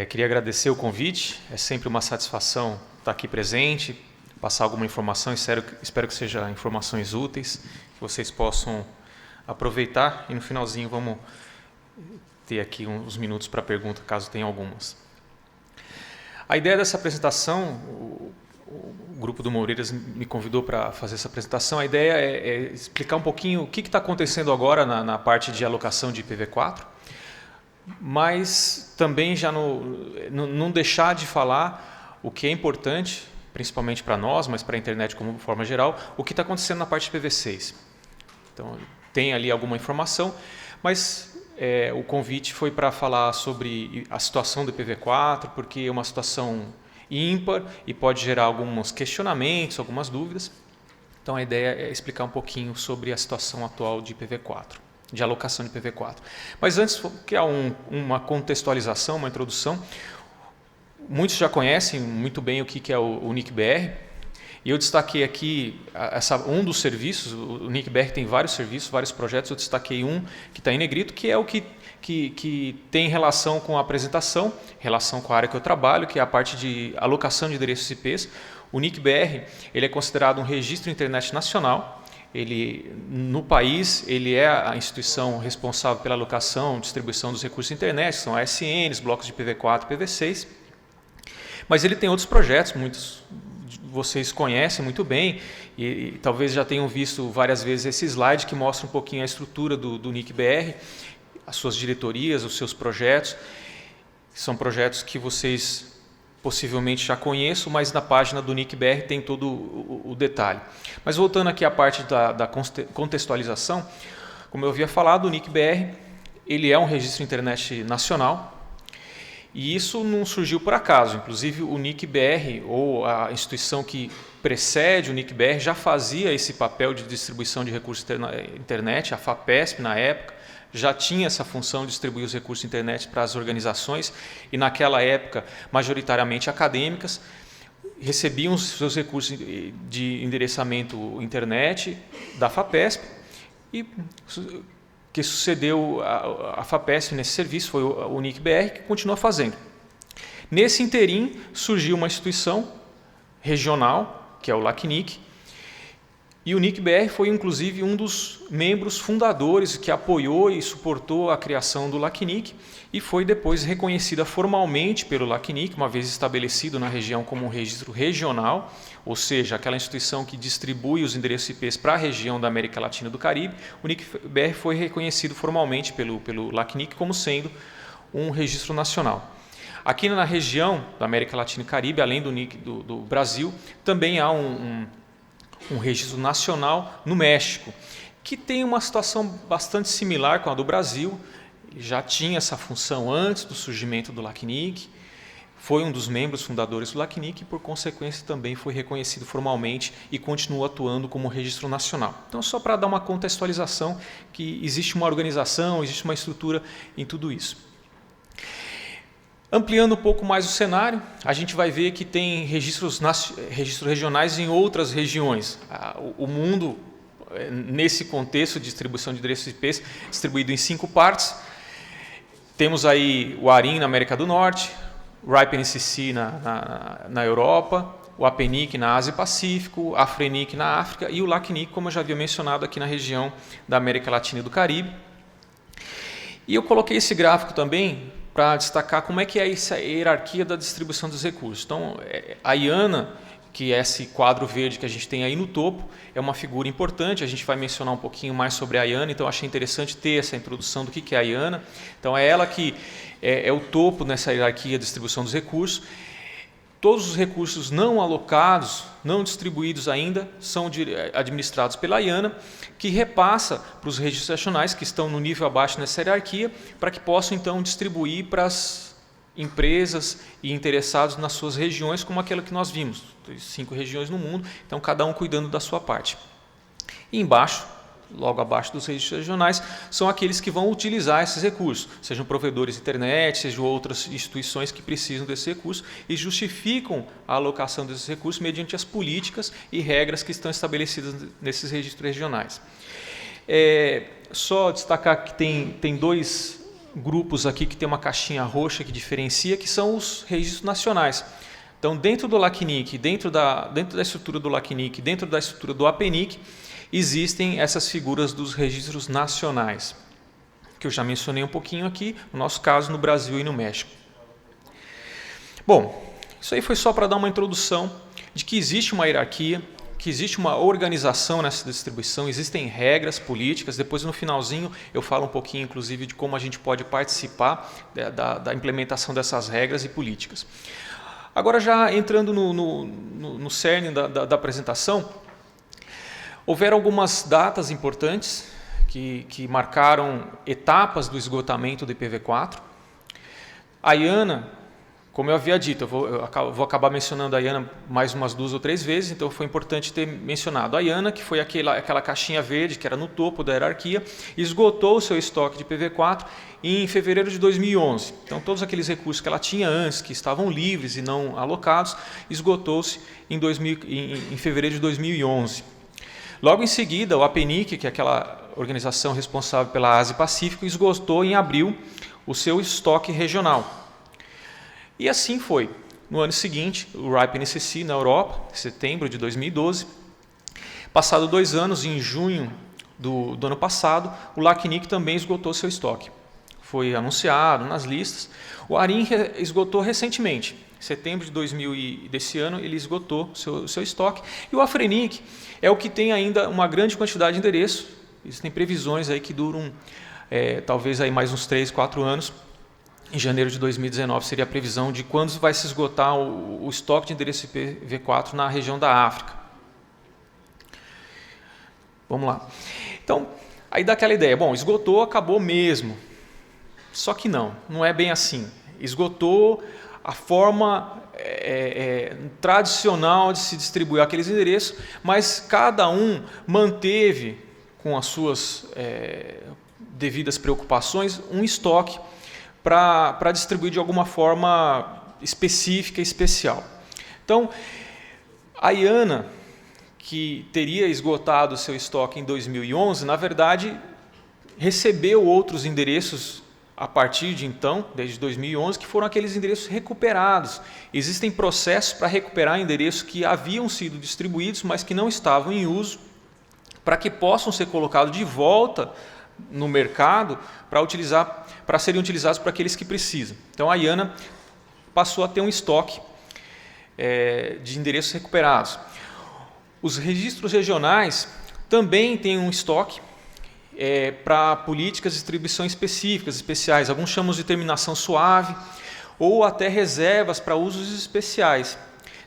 Queria agradecer o convite, é sempre uma satisfação estar aqui presente, passar alguma informação, espero que sejam informações úteis, que vocês possam aproveitar e no finalzinho vamos ter aqui uns minutos para pergunta, caso tenha algumas. A ideia dessa apresentação, o grupo do Moreiras me convidou para fazer essa apresentação, a ideia é explicar um pouquinho o que está acontecendo agora na parte de alocação de IPv4, mas também já não deixar de falar o que é importante, principalmente para nós, mas para a internet como forma geral, o que está acontecendo na parte de IPv6. Então, tem ali alguma informação, mas o convite foi para falar sobre a situação do IPv4, porque é uma situação ímpar e pode gerar alguns questionamentos, algumas dúvidas. Então, a ideia é explicar um pouquinho sobre a situação atual de IPv4. De alocação de IPv4. Mas antes, criar uma contextualização, uma introdução. Muitos já conhecem muito bem o que é o NIC-BR, e eu destaquei aqui um dos serviços. O NIC-BR tem vários serviços, vários projetos, eu destaquei um que está em negrito, que é o que tem relação com a apresentação, relação com a área que eu trabalho, que é a parte de alocação de endereços IPs. O NIC-BR ele é considerado um registro internet nacional. No país, ele é a instituição responsável pela alocação e distribuição dos recursos de internet, são ASNs, blocos de IPv4 e IPv6. Mas ele tem outros projetos, muitos de vocês conhecem muito bem, e talvez já tenham visto várias vezes esse slide que mostra um pouquinho a estrutura do NIC-BR, as suas diretorias, os seus projetos. São projetos que vocês possivelmente já conheço, mas na página do NIC-BR tem todo o detalhe. Mas voltando aqui à parte da contextualização, como eu havia falado, o NIC-BR ele é um registro internet nacional e isso não surgiu por acaso. Inclusive o NIC-BR, ou a instituição que precede o NIC-BR, já fazia esse papel de distribuição de recursos internet, a FAPESP na época, já tinha essa função de distribuir os recursos de internet para as organizações e naquela época majoritariamente acadêmicas, recebiam os seus recursos de endereçamento internet da FAPESP e que sucedeu a FAPESP nesse serviço foi o NIC-BR, que continua fazendo. Nesse interim surgiu uma instituição regional, que é o LACNIC, e o NIC-BR foi, inclusive, um dos membros fundadores que apoiou e suportou a criação do LACNIC e foi depois reconhecida formalmente pelo LACNIC, uma vez estabelecido na região como um registro regional, ou seja, aquela instituição que distribui os endereços IPs para a região da América Latina e do Caribe. O NIC-BR foi reconhecido formalmente pelo LACNIC como sendo um registro nacional. Aqui na região da América Latina e Caribe, além do NIC do Brasil, também há um registro nacional no México, que tem uma situação bastante similar com a do Brasil. Ele já tinha essa função antes do surgimento do LACNIC, foi um dos membros fundadores do LACNIC e, por consequência, também foi reconhecido formalmente e continua atuando como registro nacional. Então, só para dar uma contextualização que existe uma organização, existe uma estrutura em tudo isso. Ampliando um pouco mais o cenário, a gente vai ver que tem registros regionais em outras regiões. O mundo, nesse contexto de distribuição de endereços IPs, distribuído em 5 partes. Temos aí o ARIN na América do Norte, o RIPE-NCC na Europa, o APNIC na Ásia e Pacífico, a AFRENIC na África e o LACNIC, como eu já havia mencionado, aqui na região da América Latina e do Caribe. E eu coloquei esse gráfico também para destacar como é que é essa hierarquia da distribuição dos recursos. Então, a IANA, que é esse quadro verde que a gente tem aí no topo, é uma figura importante. A gente vai mencionar um pouquinho mais sobre a IANA, então achei interessante ter essa introdução do que é a IANA. Então, é ela que é o topo nessa hierarquia de distribuição dos recursos. Todos os recursos não alocados, não distribuídos ainda, são administrados pela IANA, que repassa para os registros nacionais que estão no nível abaixo nessa hierarquia, para que possam então distribuir para as empresas e interessados nas suas regiões, como aquela que nós vimos, 5 regiões no mundo, então cada um cuidando da sua parte. E embaixo, logo abaixo dos registros regionais, são aqueles que vão utilizar esses recursos, sejam provedores de internet, sejam outras instituições que precisam desse recurso e justificam a alocação desses recursos mediante as políticas e regras que estão estabelecidas nesses registros regionais. Só destacar que tem grupos aqui que tem uma caixinha roxa que diferencia, que são os registros nacionais. Então, dentro do LACNIC, dentro da estrutura do LACNIC, dentro da estrutura do APNIC, existem essas figuras dos registros nacionais, que eu já mencionei um pouquinho aqui, no nosso caso, no Brasil e no México. Bom, isso aí foi só para dar uma introdução de que existe uma hierarquia, que existe uma organização nessa distribuição, existem regras políticas. Depois, no finalzinho, eu falo um pouquinho, inclusive, de como a gente pode participar da implementação dessas regras e políticas. Agora, já entrando no cerne da apresentação, houveram algumas datas importantes que marcaram etapas do esgotamento do IPv4. A IANA, como eu havia dito, eu vou acabar mencionando a IANA mais umas 2 ou 3 vezes, então foi importante ter mencionado a IANA, que foi aquela caixinha verde que era no topo da hierarquia, esgotou o seu estoque de IPv4 em fevereiro de 2011. Então, todos aqueles recursos que ela tinha antes, que estavam livres e não alocados, esgotou-se em fevereiro de 2011. Logo em seguida, o APNIC, que é aquela organização responsável pela Ásia e Pacífico, esgotou em abril o seu estoque regional. E assim foi. No ano seguinte, o RIPE-NCC na Europa, em setembro de 2012. Passado 2 anos, em junho do ano passado, o LACNIC também esgotou seu estoque. Foi anunciado nas listas. O ARIN esgotou recentemente. Em setembro desse ano, ele esgotou seu estoque. E o AFRENIC é o que tem ainda uma grande quantidade de endereços. Existem previsões aí que duram talvez aí mais uns 3, 4 anos. Em janeiro de 2019 seria a previsão de quando vai se esgotar o estoque de endereço IPv4 na região da África. Vamos lá. Então, aí dá aquela ideia. Bom, esgotou, acabou mesmo. Só que não é bem assim. Esgotou a forma tradicional de se distribuir aqueles endereços, mas cada um manteve, com as suas devidas preocupações, um estoque para distribuir de alguma forma específica e especial. Então, a IANA, que teria esgotado seu estoque em 2011, na verdade, recebeu outros endereços a partir de então, desde 2011, que foram aqueles endereços recuperados. Existem processos para recuperar endereços que haviam sido distribuídos, mas que não estavam em uso, para que possam ser colocados de volta no mercado para serem utilizados por aqueles que precisam. Então, a IANA passou a ter um estoque de endereços recuperados. Os registros regionais também têm um estoque para políticas de distribuição especiais. Alguns chamam de terminação suave ou até reservas para usos especiais.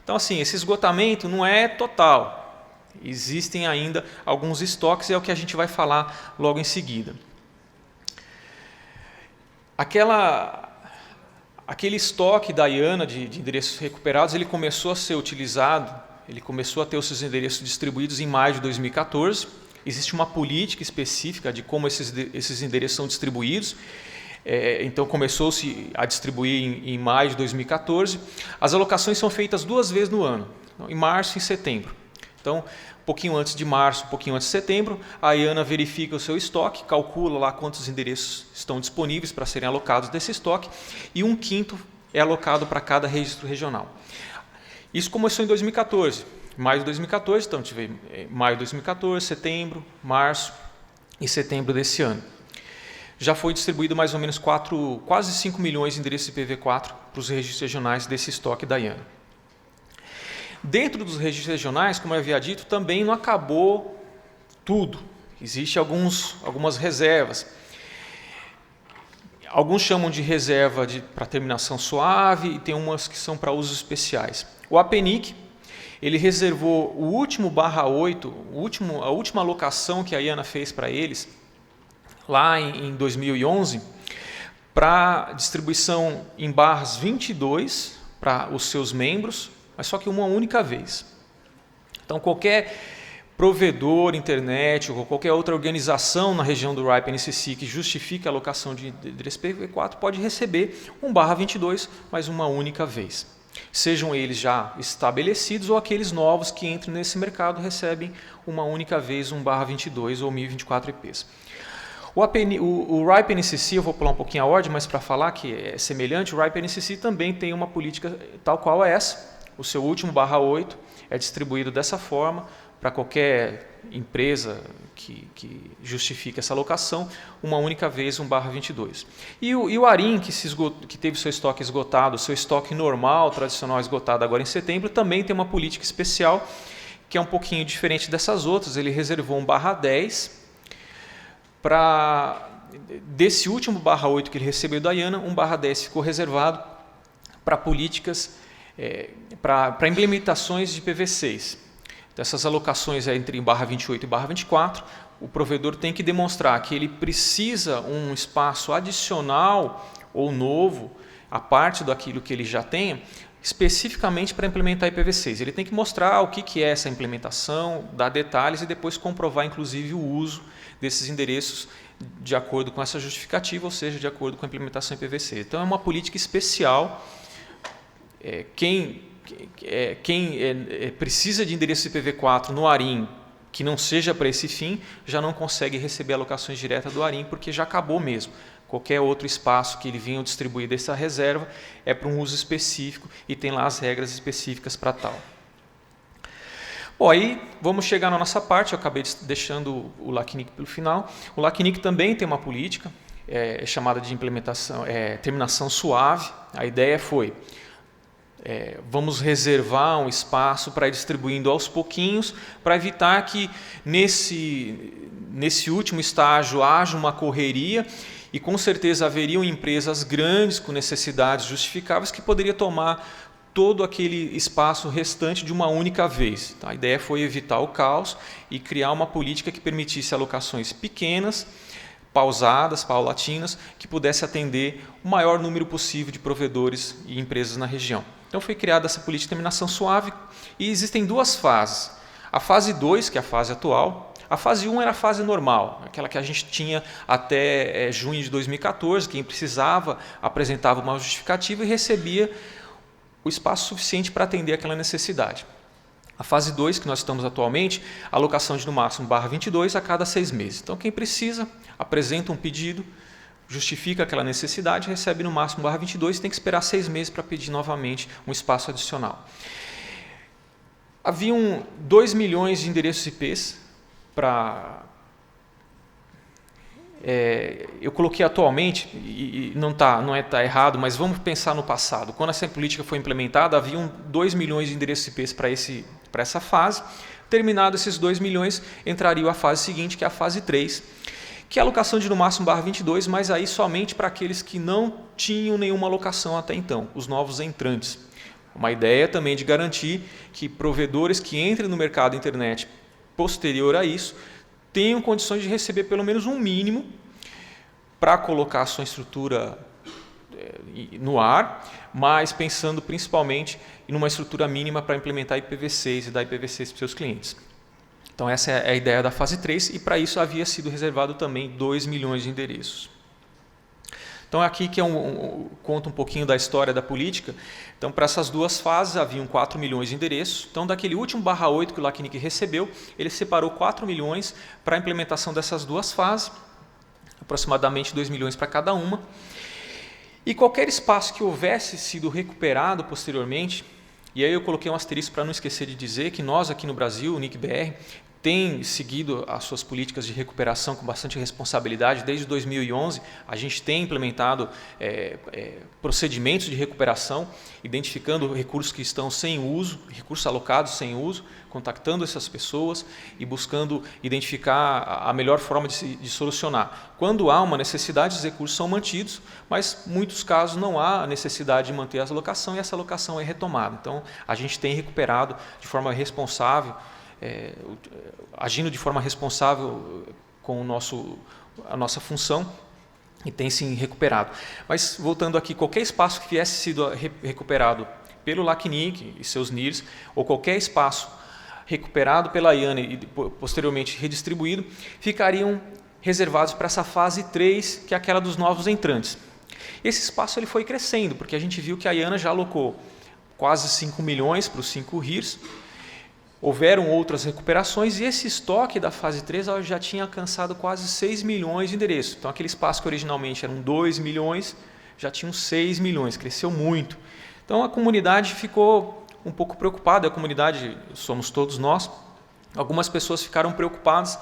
Então, assim, esse esgotamento não é total. Existem ainda alguns estoques, é o que a gente vai falar logo em seguida. Aquele estoque da IANA de endereços recuperados, ele começou a ser utilizado, ele começou a ter os seus endereços distribuídos em maio de 2014. Existe uma política específica de como esses endereços são distribuídos. Então, começou-se a distribuir em maio de 2014. As alocações são feitas 2 vezes no ano, em março e em setembro. Então, um pouquinho antes de março, um pouquinho antes de setembro, a IANA verifica o seu estoque, calcula lá quantos endereços estão disponíveis para serem alocados desse estoque, e 1/5 é alocado para cada registro regional. Isso começou em 2014, maio de 2014, então tive maio de 2014, setembro, março e setembro desse ano. Já foi distribuído mais ou menos quase 5 milhões de endereços IPv4 para os registros regionais desse estoque da IANA. Dentro dos registros regionais, como eu havia dito, também não acabou tudo. Existem algumas reservas. Alguns chamam de reserva para terminação suave e tem umas que são para usos especiais. O APNIC, ele reservou o último /8, a última alocação que a IANA fez para eles, lá em 2011, para distribuição em /22 para os seus membros, mas só que uma única vez. Então, qualquer provedor, internet ou qualquer outra organização na região do RIPE-NCC que justifique a alocação de endereço IPv4 pode receber um /22, mas uma única vez. Sejam eles já estabelecidos ou aqueles novos que entram nesse mercado recebem uma única vez um /22 ou 1024 IPs. O RIPE NCC, eu vou pular um pouquinho a ordem, mas para falar que é semelhante, o RIPE NCC também tem uma política tal qual essa. O seu último /8 é distribuído dessa forma para qualquer empresa que justifique essa alocação, uma única vez, um /22. E o ARIM, que teve seu estoque esgotado, seu estoque normal, tradicional esgotado agora em setembro, também tem uma política especial, que é um pouquinho diferente dessas outras. Ele reservou um /10, desse último /8 que ele recebeu da IANA, um /10 ficou reservado para políticas, para implementações de PV6. Dessas alocações entre /28 e /24, o provedor tem que demonstrar que ele precisa um espaço adicional ou novo, a parte daquilo que ele já tenha, especificamente para implementar IPv6. Ele tem que mostrar o que é essa implementação, dar detalhes e depois comprovar, inclusive, o uso desses endereços de acordo com essa justificativa, ou seja, de acordo com a implementação IPv6. Então, é uma política especial. Quem precisa de endereço IPv4 no ARIM, que não seja para esse fim, já não consegue receber alocações diretas do ARIM, porque já acabou mesmo. Qualquer outro espaço que ele venha distribuir dessa reserva é para um uso específico e tem lá as regras específicas para tal. Bom, aí vamos chegar na nossa parte. Eu acabei deixando o LACNIC pelo final. O LACNIC também tem uma política chamada de implementação, terminação suave. A ideia foi: vamos reservar um espaço para ir distribuindo aos pouquinhos, para evitar que nesse último estágio haja uma correria, e com certeza haveriam empresas grandes com necessidades justificáveis que poderiam tomar todo aquele espaço restante de uma única vez. A ideia foi evitar o caos e criar uma política que permitisse alocações pequenas, pausadas, paulatinas, que pudesse atender o maior número possível de provedores e empresas na região. Então foi criada essa política de terminação suave, e existem duas fases. A fase 2, que é a fase atual. A fase 1 era a fase normal, aquela que a gente tinha até junho de 2014, quem precisava apresentava uma justificativa e recebia o espaço suficiente para atender aquela necessidade. A fase 2, que nós estamos atualmente, a alocação de no máximo /22 a cada 6 meses. Então, quem precisa, apresenta um pedido, justifica aquela necessidade, recebe no máximo /22 e tem que esperar 6 meses para pedir novamente um espaço adicional. Haviam 2 milhões de endereços IPs para... eu coloquei atualmente, e não está errado, mas vamos pensar no passado. Quando essa política foi implementada, haviam 2 milhões de endereços IPs para essa fase. Terminado esses 2 milhões, entraria a fase seguinte, que é a fase 3, que é a alocação de no máximo /22, mas aí somente para aqueles que não tinham nenhuma alocação até então, os novos entrantes. Uma ideia também de garantir que provedores que entrem no mercado internet posterior a isso tenham condições de receber pelo menos um mínimo para colocar a sua estrutura no ar, mas pensando principalmente em uma estrutura mínima para implementar IPv6 e dar IPv6 para os seus clientes. Então essa é a ideia da fase 3, e para isso havia sido reservado também 2 milhões de endereços. Então aqui que conta um pouquinho da história da política. Então, para essas duas fases haviam 4 milhões de endereços. Então, daquele último /8 que o LACNIC recebeu, ele separou 4 milhões para a implementação dessas duas fases, aproximadamente 2 milhões para cada uma. E qualquer espaço que houvesse sido recuperado posteriormente, e aí eu coloquei um asterisco para não esquecer de dizer que nós aqui no Brasil, o NIC-BR, tem seguido as suas políticas de recuperação com bastante responsabilidade. Desde 2011, a gente tem implementado procedimentos de recuperação, identificando recursos que estão sem uso, recursos alocados sem uso, contactando essas pessoas e buscando identificar a melhor forma de solucionar. Quando há uma necessidade, os recursos são mantidos, mas em muitos casos não há necessidade de manter essa alocação e essa alocação é retomada. Então, a gente tem recuperado de forma responsável, agindo de forma responsável com a nossa função, e tem sim recuperado. Mas voltando aqui, qualquer espaço que tivesse sido recuperado pelo LACNIC e seus NIRs, ou qualquer espaço recuperado pela IANA e posteriormente redistribuído, ficariam reservados para essa fase 3, que é aquela dos novos entrantes. Esse espaço ele foi crescendo, porque a gente viu que a IANA já alocou quase 5 milhões para os 5 RIRs, houveram outras recuperações e esse estoque da fase 3 já tinha alcançado quase 6 milhões de endereços. Então, aquele espaço que originalmente eram 2 milhões, já tinham 6 milhões, cresceu muito. Então, a comunidade ficou um pouco preocupada, a comunidade somos todos nós. Algumas pessoas ficaram preocupadas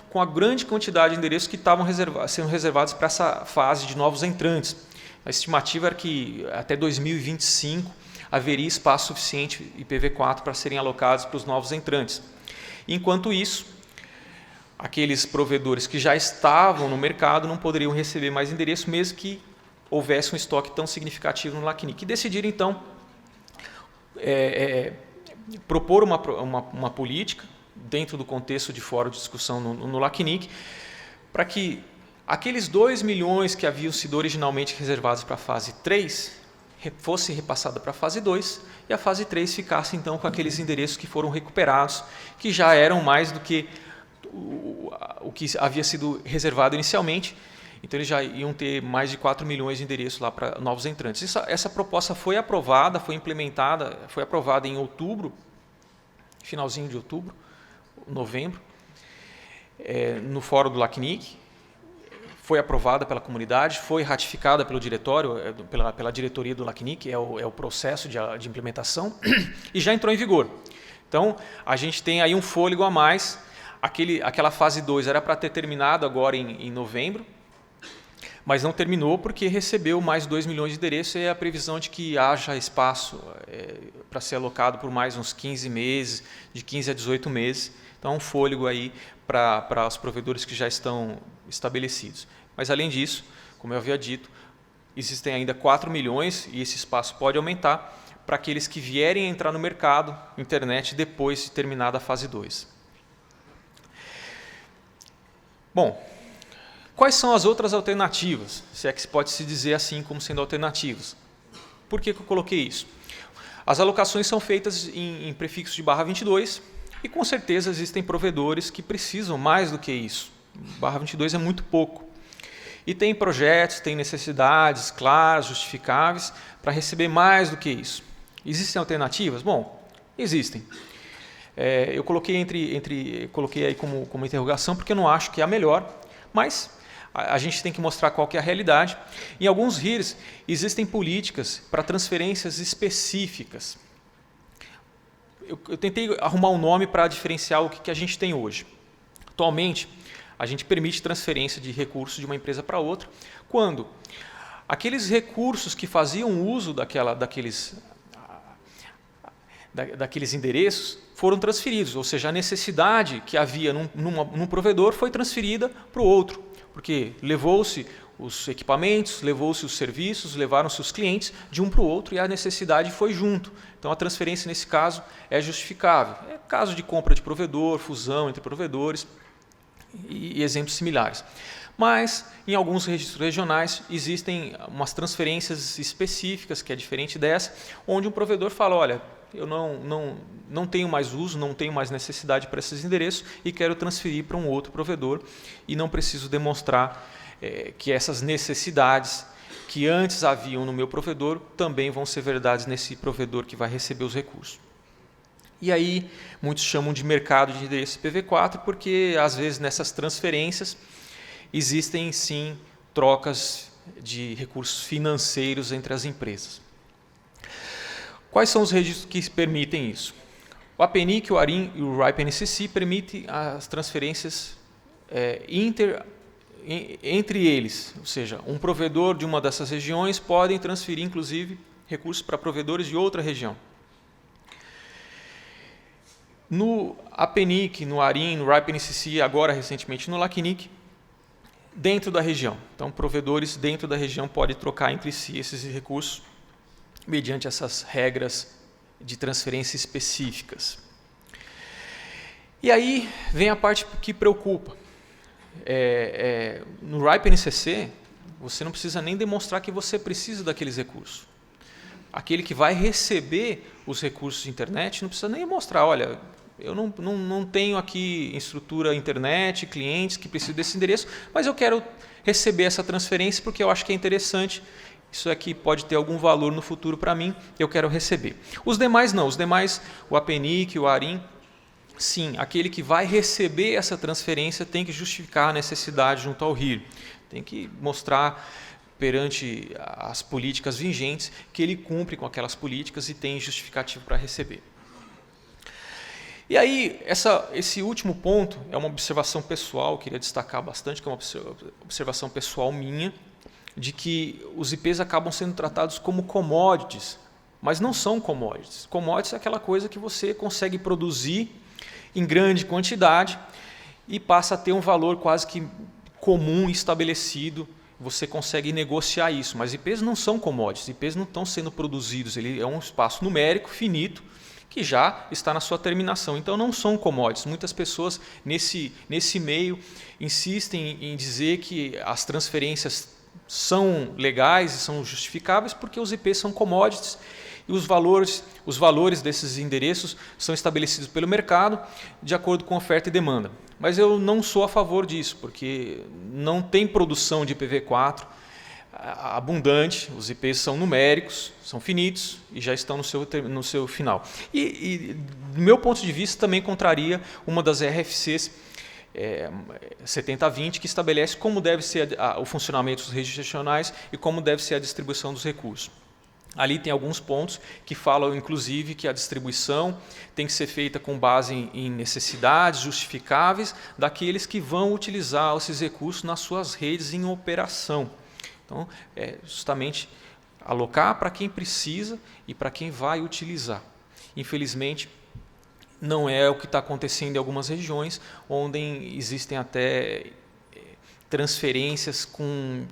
com a grande quantidade de endereços que estavam sendo reservados para essa fase de novos entrantes. A estimativa era que até 2025 haveria espaço suficiente IPv4 para serem alocados para os novos entrantes. Enquanto isso, aqueles provedores que já estavam no mercado não poderiam receber mais endereço, mesmo que houvesse um estoque tão significativo no LACNIC. E decidiram, então, propor uma política, dentro do contexto de fórum de discussão no LACNIC, para que aqueles 2 milhões que haviam sido originalmente reservados para a fase 3 fosse repassada para a fase 2 e a fase 3 ficasse então com aqueles endereços que foram recuperados, que já eram mais do que o que havia sido reservado inicialmente. Então eles já iam ter mais de 4 milhões de endereços lá para novos entrantes. Essa proposta foi aprovada, foi implementada, foi aprovada em outubro, finalzinho de outubro, novembro, no fórum do LACNIC. Foi aprovada pela comunidade, foi ratificada pelo diretório, pela diretoria do LACNIC, é o processo de implementação, e já entrou em vigor. Então, a gente tem aí um fôlego a mais. Aquela fase 2 era para ter terminado agora em novembro, mas não terminou porque recebeu mais 2 milhões de endereços e a previsão de que haja espaço para ser alocado por mais uns 15 meses, de 15 a 18 meses. Então, um fôlego aí para os provedores que já estão estabelecidos. Mas, além disso, como eu havia dito, existem ainda 4 milhões e esse espaço pode aumentar para aqueles que vierem a entrar no mercado, internet, depois de terminada a fase 2. Bom, quais são as outras alternativas, se é que se pode se dizer assim como sendo alternativas? Por que eu coloquei isso? As alocações são feitas em prefixo de /22 e com certeza existem provedores que precisam mais do que isso. /22 é muito pouco. E tem projetos, tem necessidades claras, justificáveis para receber mais do que isso. Existem alternativas? Bom, existem. Eu coloquei coloquei aí como interrogação porque eu não acho que é a melhor, mas a gente tem que mostrar qual que é a realidade. Em alguns RIRs existem políticas para transferências específicas. Eu tentei arrumar um nome para diferenciar o que a gente tem hoje. Atualmente, a gente permite transferência de recursos de uma empresa para outra, quando aqueles recursos que faziam uso daqueles endereços foram transferidos, ou seja, a necessidade que havia num provedor foi transferida para o outro, porque levou-se os equipamentos, levou-se os serviços, levaram-se os clientes de um para o outro e a necessidade foi junto. Então, a transferência, nesse caso, é justificável. É caso de compra de provedor, fusão entre provedores e exemplos similares. Mas, em alguns registros regionais, existem umas transferências específicas, que é diferente dessa, onde um provedor fala, olha, eu não tenho mais uso, não tenho mais necessidade para esses endereços e quero transferir para um outro provedor e não preciso demonstrar que essas necessidades que antes haviam no meu provedor também vão ser verdades nesse provedor que vai receber os recursos. E aí, muitos chamam de mercado de endereço IPv4 porque, às vezes, nessas transferências existem, sim, trocas de recursos financeiros entre as empresas. Quais são os registros que permitem isso? O APNIC, o ARIN e o RIPE-NCC permitem as transferências entre eles, ou seja, um provedor de uma dessas regiões pode transferir, inclusive, recursos para provedores de outra região. No APNIC, no ARIN, no RIPE-NCC, agora recentemente no LACNIC, dentro da região. Então, provedores dentro da região podem trocar entre si esses recursos mediante essas regras de transferência específicas. E aí vem a parte que preocupa. No RIPE-NCC, você não precisa nem demonstrar que você precisa daqueles recursos. Aquele que vai receber os recursos de internet não precisa nem mostrar, olha, eu não tenho aqui estrutura internet, clientes que precisam desse endereço, mas eu quero receber essa transferência porque eu acho que é interessante, isso aqui pode ter algum valor no futuro para mim, eu quero receber. Os demais não, os demais, o APNIC, o ARIN, sim, aquele que vai receber essa transferência tem que justificar a necessidade junto ao RIR. Tem que mostrar perante as políticas vigentes que ele cumpre com aquelas políticas e tem justificativo para receber. E aí, esse último ponto é uma observação pessoal, eu queria destacar bastante, que é uma observação pessoal minha, de que os IPs acabam sendo tratados como commodities, mas não são commodities. Commodities é aquela coisa que você consegue produzir em grande quantidade e passa a ter um valor quase que comum estabelecido, você consegue negociar isso, mas IPs não são commodities, IPs não estão sendo produzidos, ele é um espaço numérico finito que já está na sua terminação, então não são commodities. Muitas pessoas nesse meio insistem em dizer que as transferências são legais e são justificáveis porque os IPs são commodities e os valores desses endereços são estabelecidos pelo mercado de acordo com oferta e demanda. Mas eu não sou a favor disso, porque não tem produção de IPv4 abundante, os IPs são numéricos, são finitos e já estão no seu final. E do meu ponto de vista, também contraria uma das RFCs 7020, que estabelece como deve ser o funcionamento dos registros regionais e como deve ser a distribuição dos recursos. Ali tem alguns pontos que falam, inclusive, que a distribuição tem que ser feita com base em necessidades justificáveis daqueles que vão utilizar esses recursos nas suas redes em operação. Então, é justamente alocar para quem precisa e para quem vai utilizar. Infelizmente, não é o que está acontecendo em algumas regiões, onde existem até transferências com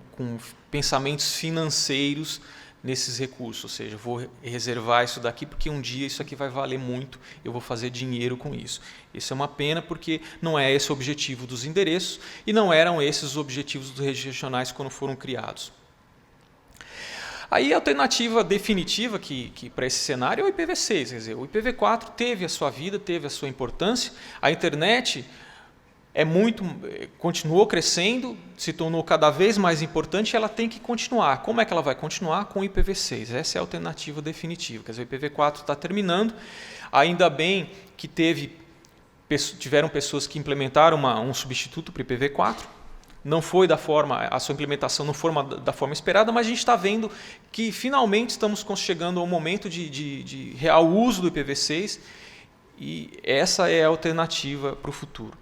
pensamentos financeiros nesses recursos, ou seja, vou reservar isso daqui porque um dia isso aqui vai valer muito, eu vou fazer dinheiro com isso. Isso é uma pena porque não é esse o objetivo dos endereços e não eram esses os objetivos dos registros regionais quando foram criados. Aí a alternativa definitiva que para esse cenário é o IPv6, quer dizer, o IPv4 teve a sua vida, teve a sua importância, a internet continuou crescendo, se tornou cada vez mais importante e ela tem que continuar. Como é que ela vai continuar? Com o IPv6. Essa é a alternativa definitiva. Quer dizer, o IPv4 está terminando, ainda bem que tiveram pessoas que implementaram um substituto para o IPv4. Não foi a sua implementação não foi da forma esperada, mas a gente está vendo que finalmente estamos chegando ao momento de real uso do IPv6 e essa é a alternativa para o futuro.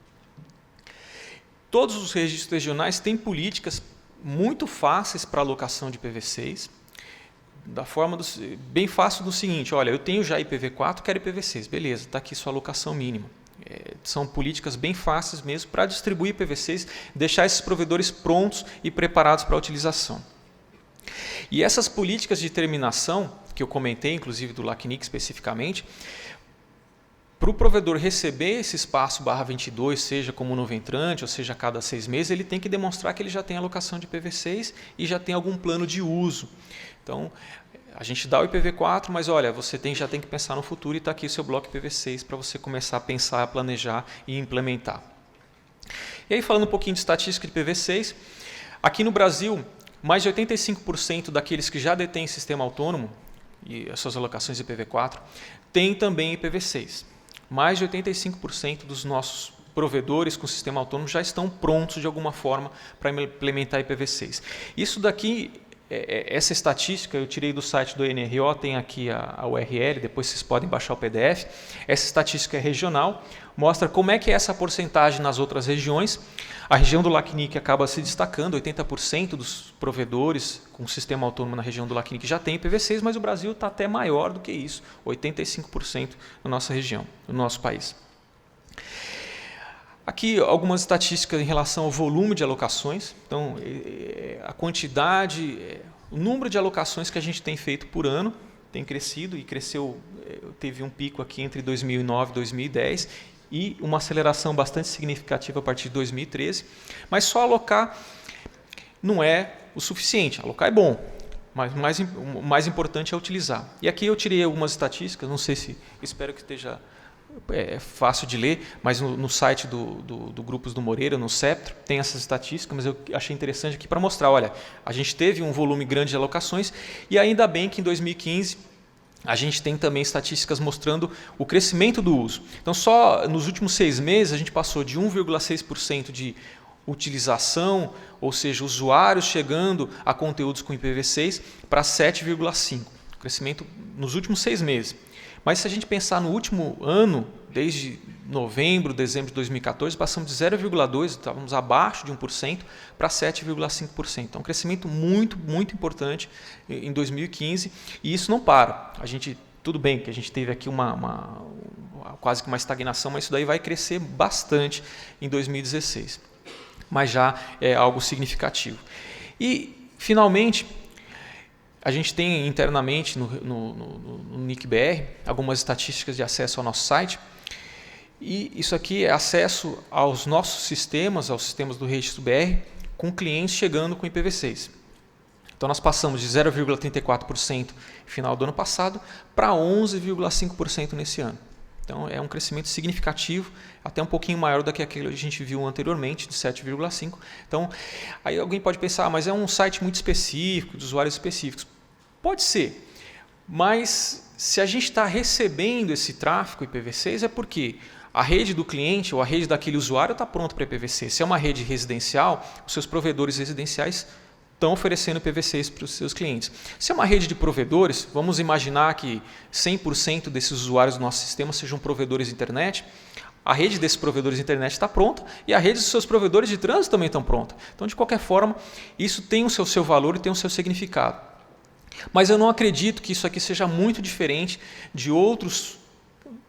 Todos os registros regionais têm políticas muito fáceis para alocação de IPv6, da forma bem fácil do seguinte: olha, eu tenho já IPv4, quero IPv6, beleza, está aqui sua alocação mínima. São políticas bem fáceis mesmo para distribuir IPv6, deixar esses provedores prontos e preparados para a utilização. E essas políticas de terminação, que eu comentei, inclusive do LACNIC especificamente, para o provedor receber esse espaço /22, seja como novo entrante, ou seja, a cada 6 meses, ele tem que demonstrar que ele já tem alocação de IPv6 e já tem algum plano de uso. Então, a gente dá o IPv4, mas olha, você já tem que pensar no futuro e está aqui o seu bloco IPv6 para você começar a pensar, a planejar e implementar. E aí, falando um pouquinho de estatística de IPv6, aqui no Brasil, mais de 85% daqueles que já detêm sistema autônomo e as suas alocações de IPv4 têm também IPv6. Mais de 85% dos nossos provedores com sistema autônomo já estão prontos de alguma forma para implementar IPv6. Isso daqui, essa estatística eu tirei do site do NRO, tem aqui a URL, depois vocês podem baixar o PDF. Essa estatística é regional, mostra como é que é essa porcentagem nas outras regiões. A região do LACNIC acaba se destacando, 80% dos provedores com sistema autônomo na região do LACNIC já tem IPv6, mas o Brasil está até maior do que isso, 85% na nossa região, no nosso país. Aqui algumas estatísticas em relação ao volume de alocações, então a quantidade, o número de alocações que a gente tem feito por ano tem crescido e cresceu, teve um pico aqui entre 2009 e 2010 e uma aceleração bastante significativa a partir de 2013, mas só alocar não é o suficiente, alocar é bom, mas o mais importante é utilizar. E aqui eu tirei algumas estatísticas, não sei se, espero que esteja fácil de ler, mas no site do Grupos do Moreira, no Ceptro, tem essas estatísticas, mas eu achei interessante aqui para mostrar, olha, a gente teve um volume grande de alocações e ainda bem que em 2015 a gente tem também estatísticas mostrando o crescimento do uso. Então, só nos últimos 6 meses, a gente passou de 1,6% de utilização, ou seja, usuários chegando a conteúdos com IPv6, para 7,5%. Crescimento nos últimos 6 meses. Mas se a gente pensar no último ano, desde novembro, dezembro de 2014, passamos de 0,2%, estávamos abaixo de 1%, para 7,5%. Então, um crescimento muito, muito importante em 2015, e isso não para. Tudo bem que a gente teve aqui quase que uma estagnação, mas isso daí vai crescer bastante em 2016. Mas já é algo significativo. E, finalmente, a gente tem internamente no NIC-BR algumas estatísticas de acesso ao nosso site. E isso aqui é acesso aos nossos sistemas, aos sistemas do registro BR, com clientes chegando com IPv6. Então, nós passamos de 0,34% no final do ano passado para 11,5% nesse ano. Então, é um crescimento significativo, até um pouquinho maior do que aquele que a gente viu anteriormente, de 7,5%. Então, aí alguém pode pensar, mas é um site muito específico, de usuários específicos. Pode ser, mas se a gente está recebendo esse tráfego IPv6 é porque a rede do cliente ou a rede daquele usuário está pronta para IPv6. Se é uma rede residencial, os seus provedores residenciais estão oferecendo IPv6 para os seus clientes. Se é uma rede de provedores, vamos imaginar que 100% desses usuários do nosso sistema sejam provedores de internet, a rede desses provedores de internet está pronta e a rede dos seus provedores de trânsito também estão pronta. Então, de qualquer forma, isso tem o seu valor e tem o seu significado. Mas eu não acredito que isso aqui seja muito diferente de outros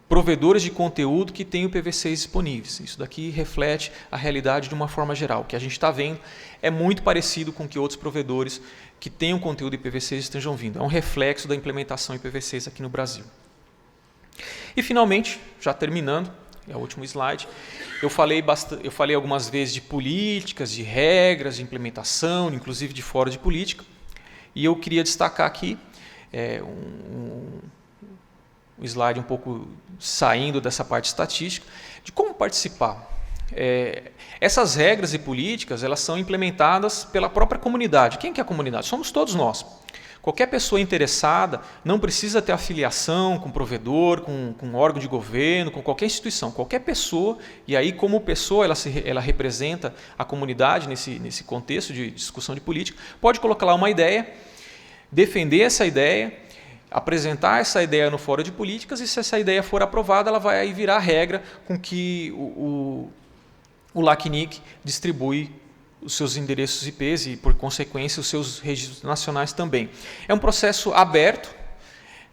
provedores de conteúdo que têm o IPv6 disponíveis. Isso daqui reflete a realidade de uma forma geral. O que a gente está vendo é muito parecido com o que outros provedores que têm o conteúdo IPv6 estejam vindo. É um reflexo da implementação IPv6 aqui no Brasil. E, finalmente, já terminando, é o último slide, eu falei algumas vezes de políticas, de regras, de implementação, inclusive de fórum de política. E eu queria destacar aqui um slide um pouco saindo dessa parte estatística, de como participar. Essas regras e políticas elas são implementadas pela própria comunidade. Quem que é a comunidade? Somos todos nós. Qualquer pessoa interessada não precisa ter afiliação com provedor, com órgão de governo, com qualquer instituição. Qualquer pessoa, e aí como pessoa ela representa a comunidade nesse contexto de discussão de política, pode colocar lá uma ideia, defender essa ideia, apresentar essa ideia no fórum de políticas, e se essa ideia for aprovada, ela vai aí virar regra com que o LACNIC distribui os seus endereços IPs e, por consequência, os seus registros nacionais também. É um processo aberto,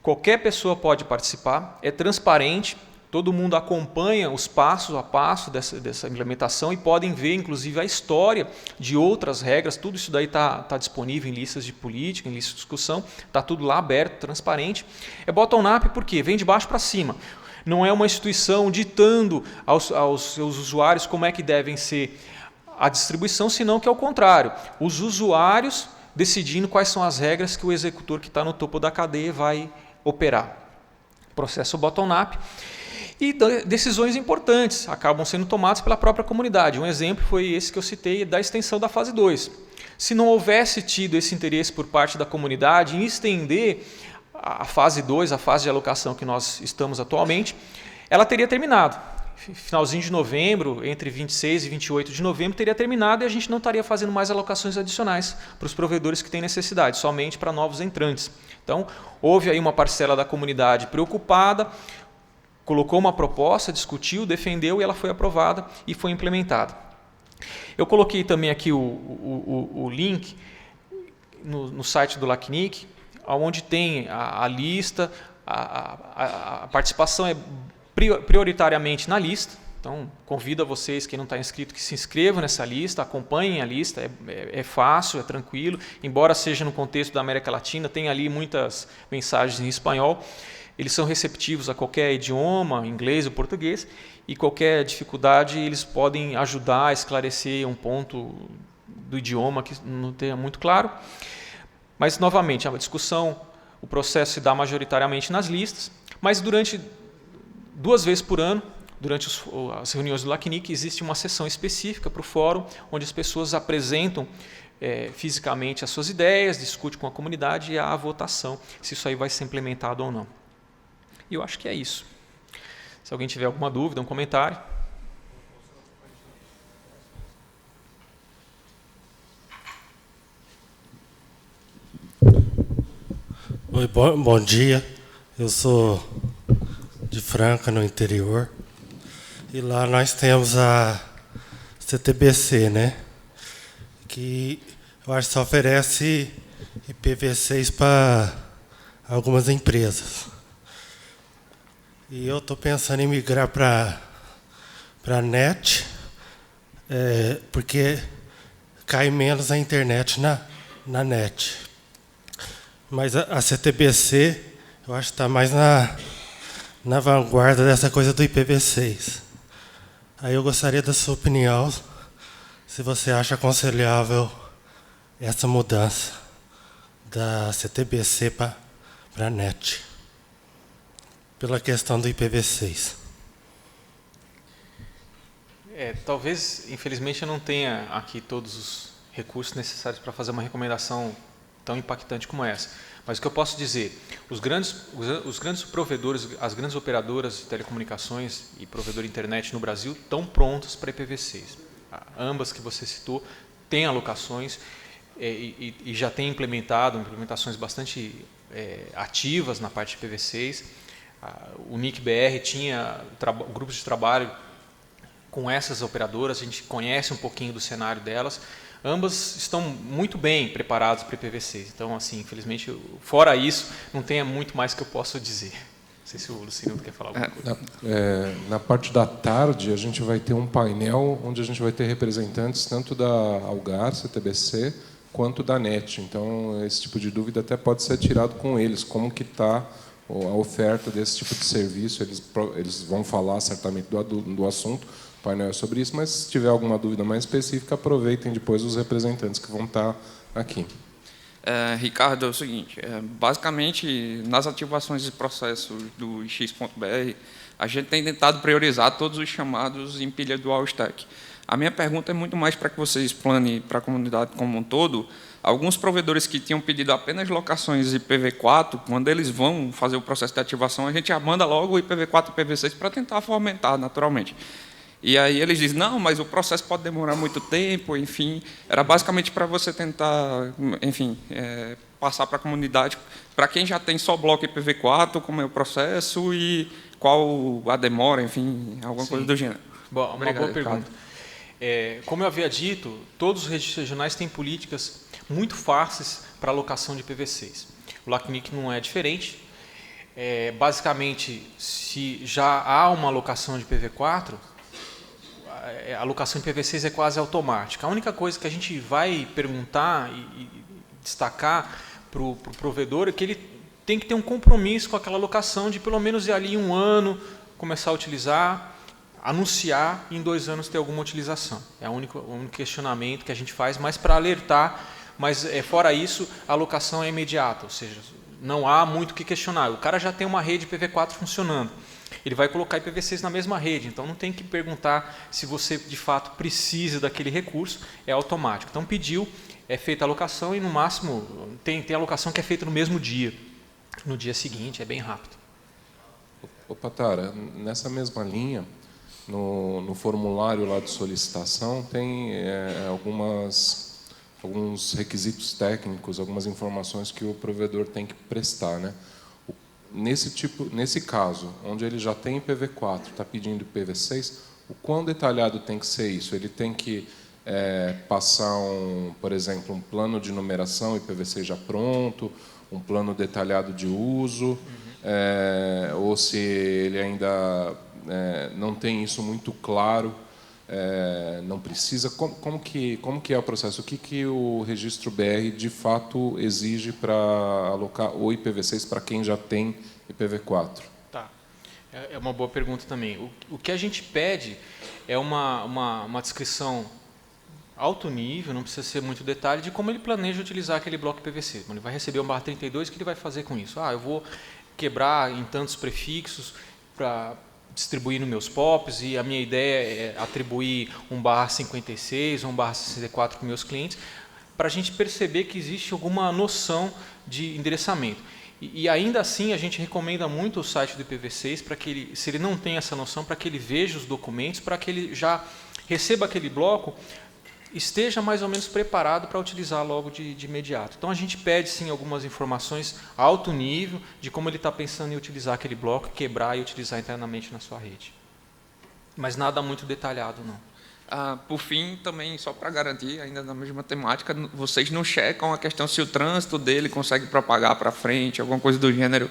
qualquer pessoa pode participar, é transparente, todo mundo acompanha os passos a passo dessa implementação e podem ver, inclusive, a história de outras regras. Tudo isso daí está disponível em listas de política, em listas de discussão, está tudo lá aberto, transparente. É bottom-up porque vem de baixo para cima. Não é uma instituição ditando aos seus usuários como é que devem ser a distribuição, senão que é o contrário. Os usuários decidindo quais são as regras que o executor que está no topo da cadeia vai operar. Processo bottom-up. E decisões importantes acabam sendo tomadas pela própria comunidade. Um exemplo foi esse que eu citei da extensão da fase 2. Se não houvesse tido esse interesse por parte da comunidade em estender a fase 2, a fase de alocação que nós estamos atualmente, ela teria terminado. Finalzinho de novembro, entre 26 e 28 de novembro, teria terminado e a gente não estaria fazendo mais alocações adicionais para os provedores que têm necessidade, somente para novos entrantes. Então, houve aí uma parcela da comunidade preocupada, colocou uma proposta, discutiu, defendeu e ela foi aprovada e foi implementada. Eu coloquei também aqui o link no site do LACNIC, onde tem a lista, a participação é prioritariamente na lista. Então, convido a vocês, quem não está inscrito, que se inscrevam nessa lista, acompanhem a lista, é fácil, é tranquilo, embora seja no contexto da América Latina, tem ali muitas mensagens em espanhol. Eles são receptivos a qualquer idioma, inglês ou português, e qualquer dificuldade eles podem ajudar a esclarecer um ponto do idioma que não tenha muito claro. Mas, novamente, a discussão, o processo se dá majoritariamente nas listas, mas durante 2 vezes por ano, durante as reuniões do LACNIC, existe uma sessão específica para o fórum, onde as pessoas apresentam fisicamente as suas ideias, discute com a comunidade e há a votação, se isso aí vai ser implementado ou não. E eu acho que é isso. Se alguém tiver alguma dúvida, um comentário. Oi, bom dia. Eu sou de Franca, no interior. E lá nós temos a CTBC, né? Que eu acho que só oferece IPv6 para algumas empresas. E eu estou pensando em migrar para a NET, porque cai menos a internet na NET. Mas a CTBC, eu acho que está mais na vanguarda dessa coisa do IPv6. Aí eu gostaria da sua opinião, se você acha aconselhável essa mudança da CTBC para a NET, pela questão do IPv6. Talvez, infelizmente, eu não tenha aqui todos os recursos necessários para fazer uma recomendação tão impactante como essa. Mas o que eu posso dizer, os grandes provedores, as grandes operadoras de telecomunicações e provedor de internet no Brasil estão prontos para IPv6. Ambas que você citou têm alocações e já têm implementações bastante ativas na parte de IPv6. O NIC-BR tinha grupos de trabalho com essas operadoras, a gente conhece um pouquinho do cenário delas. Ambas estão muito bem preparadas para IPv6. Então, assim, infelizmente, fora isso, não tem muito mais que eu possa dizer. Não sei se o Luciano quer falar alguma coisa. Na parte da tarde, a gente vai ter um painel onde a gente vai ter representantes tanto da Algar, CTBC, quanto da NET. Então, esse tipo de dúvida até pode ser tirado com eles, como que está a oferta desse tipo de serviço. Eles vão falar certamente do assunto, o painel é sobre isso, mas se tiver alguma dúvida mais específica, aproveitem depois os representantes que vão estar aqui. Ricardo, é o seguinte, basicamente, nas ativações de processo do X.br, a gente tem tentado priorizar todos os chamados em pilha dual stack. A minha pergunta é muito mais para que você explane para a comunidade como um todo. Alguns provedores que tinham pedido apenas locações IPv4, quando eles vão fazer o processo de ativação, a gente já manda logo o IPv4 e IPv6 para tentar fomentar naturalmente. E aí eles dizem, não, mas o processo pode demorar muito tempo, enfim. Era basicamente para você tentar, enfim, passar para a comunidade, para quem já tem só bloco IPv4, como é o processo e qual a demora, enfim, alguma coisa do gênero. Bom, uma boa pergunta. Como eu havia dito, todos os registros regionais têm políticas muito fáceis para alocação de IPv6. O LACNIC não é diferente. Basicamente, se já há uma alocação de IPv4, a alocação de IPv6 é quase automática. A única coisa que a gente vai perguntar e destacar para o provedor é que ele tem que ter um compromisso com aquela alocação de pelo menos ir ali 1 ano, começar a utilizar, anunciar e em 2 anos ter alguma utilização. É o único questionamento que a gente faz, mas para alertar. Mas fora isso, a alocação é imediata, ou seja, não há muito o que questionar. O cara já tem uma rede IPv4 funcionando. Ele vai colocar IPv6 na mesma rede, então não tem que perguntar se você de fato precisa daquele recurso, é automático. Então pediu, é feita a alocação e no máximo tem alocação que é feita no mesmo dia, no dia seguinte, é bem rápido. Ô Tara, nessa mesma linha, no formulário lá de solicitação tem alguns requisitos técnicos, algumas informações que o provedor tem que prestar, né? Nesse caso, onde ele já tem IPv4, está pedindo IPv6, o quão detalhado tem que ser isso? Ele tem que passar, por exemplo, um plano de numeração IPv6 já pronto, um plano detalhado de uso, ou se ele ainda não tem isso muito claro, não precisa. Como que é o processo? O que o registro BR de fato exige para alocar o IPv6 para quem já tem IPv4? Tá. É uma boa pergunta também. O que a gente pede é uma descrição alto nível, não precisa ser muito detalhe, de como ele planeja utilizar aquele bloco IPv6. Ele vai receber um /32, o que ele vai fazer com isso? Eu vou quebrar em tantos prefixos para distribuir nos meus POPs e a minha ideia é atribuir um /56 ou um /64 para os meus clientes. para a gente perceber que existe alguma noção de endereçamento. E ainda assim, a gente recomenda muito o site do IPv6 para que ele, se ele não tem essa noção, para que ele veja os documentos, para que ele já receba aquele bloco, esteja mais ou menos preparado para utilizar logo de imediato. Então, a gente pede, sim, algumas informações alto nível de como ele está pensando em utilizar aquele bloco, quebrar e utilizar internamente na sua rede. Mas nada muito detalhado, não. Por fim, também, só para garantir, ainda na mesma temática, vocês não checam a questão se o trânsito dele consegue propagar para frente, alguma coisa do gênero?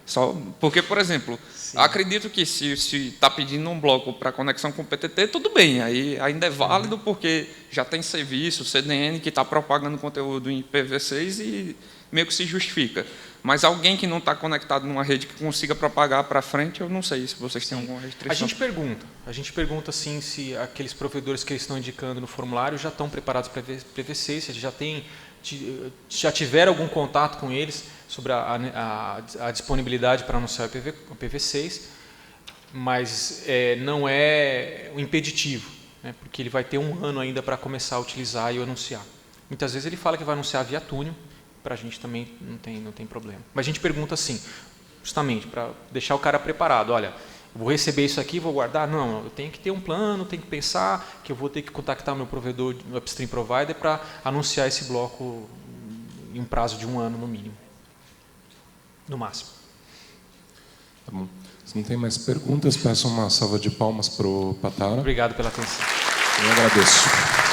Só porque, por exemplo, acredito que se está pedindo um bloco para conexão com o PTT, tudo bem, aí ainda é válido porque já tem serviço, CDN, que está propagando conteúdo em IPv6 e meio que se justifica. Mas alguém que não está conectado numa rede que consiga propagar para frente, eu não sei se vocês têm alguma restrição. A gente pergunta sim, se aqueles provedores que eles estão indicando no formulário já estão preparados para IPv6, se já tiveram algum contato com eles sobre a disponibilidade para anunciar o IPv6, mas não é um impeditivo, né, porque ele vai ter um ano ainda para começar a utilizar e anunciar. Muitas vezes ele fala que vai anunciar via túnel, para a gente também não tem problema. Mas a gente pergunta assim, justamente para deixar o cara preparado. Olha, eu vou receber isso aqui, vou guardar? Não, eu tenho que ter um plano, tenho que pensar que eu vou ter que contactar meu provedor, o upstream provider, para anunciar esse bloco em um prazo de 1 ano no mínimo, no máximo. Tá bom. Se não tem mais perguntas, peço uma salva de palmas para o Patara. Obrigado pela atenção. Eu agradeço.